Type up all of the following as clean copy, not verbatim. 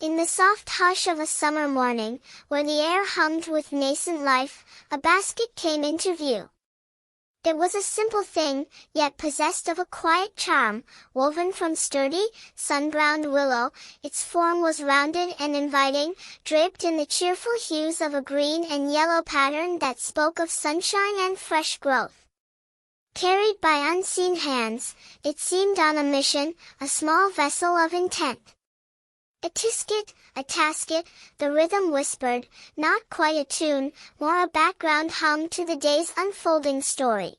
In the soft hush of a summer morning, where the air hummed with nascent life, a basket came into view. It was a simple thing, yet possessed of a quiet charm, woven from sturdy, sun-browned willow. Its form was rounded and inviting, draped in the cheerful hues of a green and yellow pattern that spoke of sunshine and fresh growth. Carried by unseen hands, it seemed on a mission, a small vessel of intent. A tisket, a tasket, the rhythm whispered, not quite a tune, more a background hum to the day's unfolding story.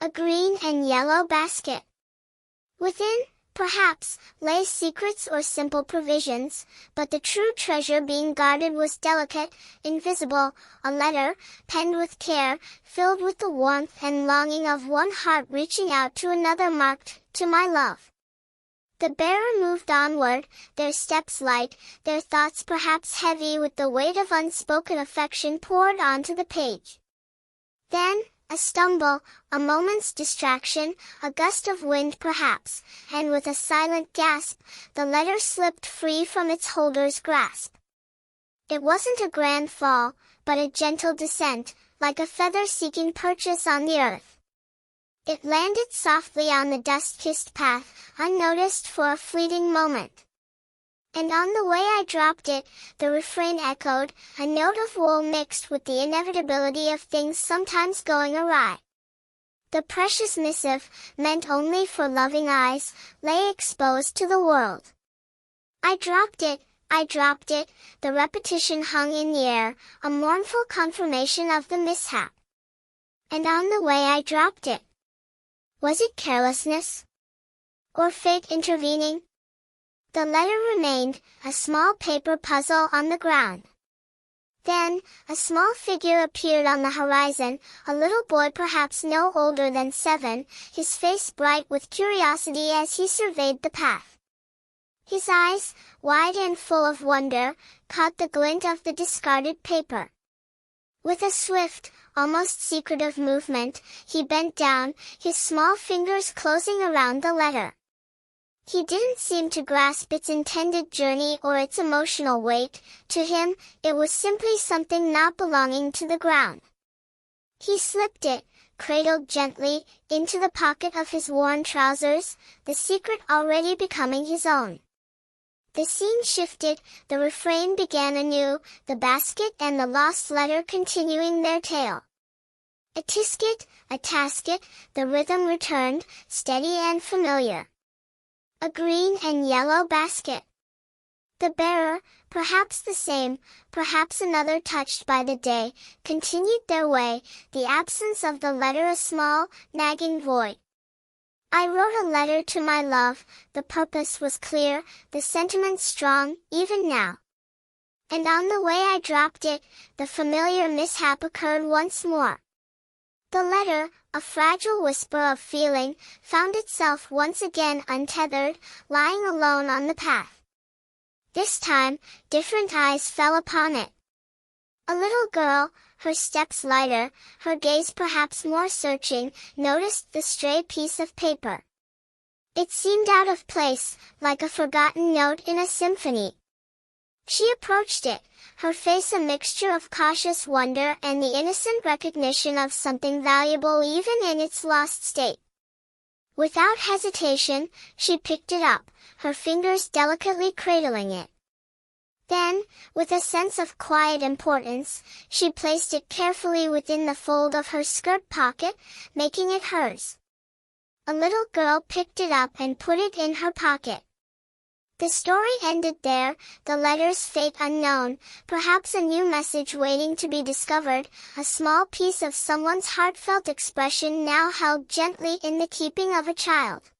A green and yellow basket. Within, perhaps, lay secrets or simple provisions, but the true treasure being guarded was delicate, invisible, a letter, penned with care, filled with the warmth and longing of one heart reaching out to another, marked, "To my love." The bearer moved onward, their steps light, their thoughts perhaps heavy with the weight of unspoken affection poured onto the page. Then, a stumble, a moment's distraction, a gust of wind perhaps, and with a silent gasp, the letter slipped free from its holder's grasp. It wasn't a grand fall, but a gentle descent, like a feather seeking purchase on the earth. It landed softly on the dust-kissed path, unnoticed for a fleeting moment. And on the way I dropped it, the refrain echoed, a note of woe mixed with the inevitability of things sometimes going awry. The precious missive, meant only for loving eyes, lay exposed to the world. I dropped it, the repetition hung in the air, a mournful confirmation of the mishap. And on the way I dropped it. Was it carelessness? Or fate intervening? The letter remained, a small paper puzzle on the ground. Then, a small figure appeared on the horizon, a little boy perhaps no older than 7, his face bright with curiosity as he surveyed the path. His eyes, wide and full of wonder, caught the glint of the discarded paper. With a swift, almost secretive movement, he bent down, his small fingers closing around the letter. He didn't seem to grasp its intended journey or its emotional weight. To him, it was simply something not belonging to the ground. He slipped it, cradled gently, into the pocket of his worn trousers, the secret already becoming his own. The scene shifted, the refrain began anew, the basket and the lost letter continuing their tale. A tisket, a tasket, the rhythm returned, steady and familiar. A green and yellow basket. The bearer, perhaps the same, perhaps another touched by the day, continued their way, the absence of the letter a small, nagging void. I wrote a letter to my love, the purpose was clear, the sentiment strong, even now. And on the way I dropped it, the familiar mishap occurred once more. The letter, a fragile whisper of feeling, found itself once again untethered, lying alone on the path. This time, different eyes fell upon it. A little girl, her steps lighter, her gaze perhaps more searching, noticed the stray piece of paper. It seemed out of place, like a forgotten note in a symphony. She approached it, her face a mixture of cautious wonder and the innocent recognition of something valuable even in its lost state. Without hesitation, she picked it up, her fingers delicately cradling it. Then, with a sense of quiet importance, she placed it carefully within the fold of her skirt pocket, making it hers. A little girl picked it up and put it in her pocket. The story ended there, the letter's fate unknown, perhaps a new message waiting to be discovered, a small piece of someone's heartfelt expression now held gently in the keeping of a child.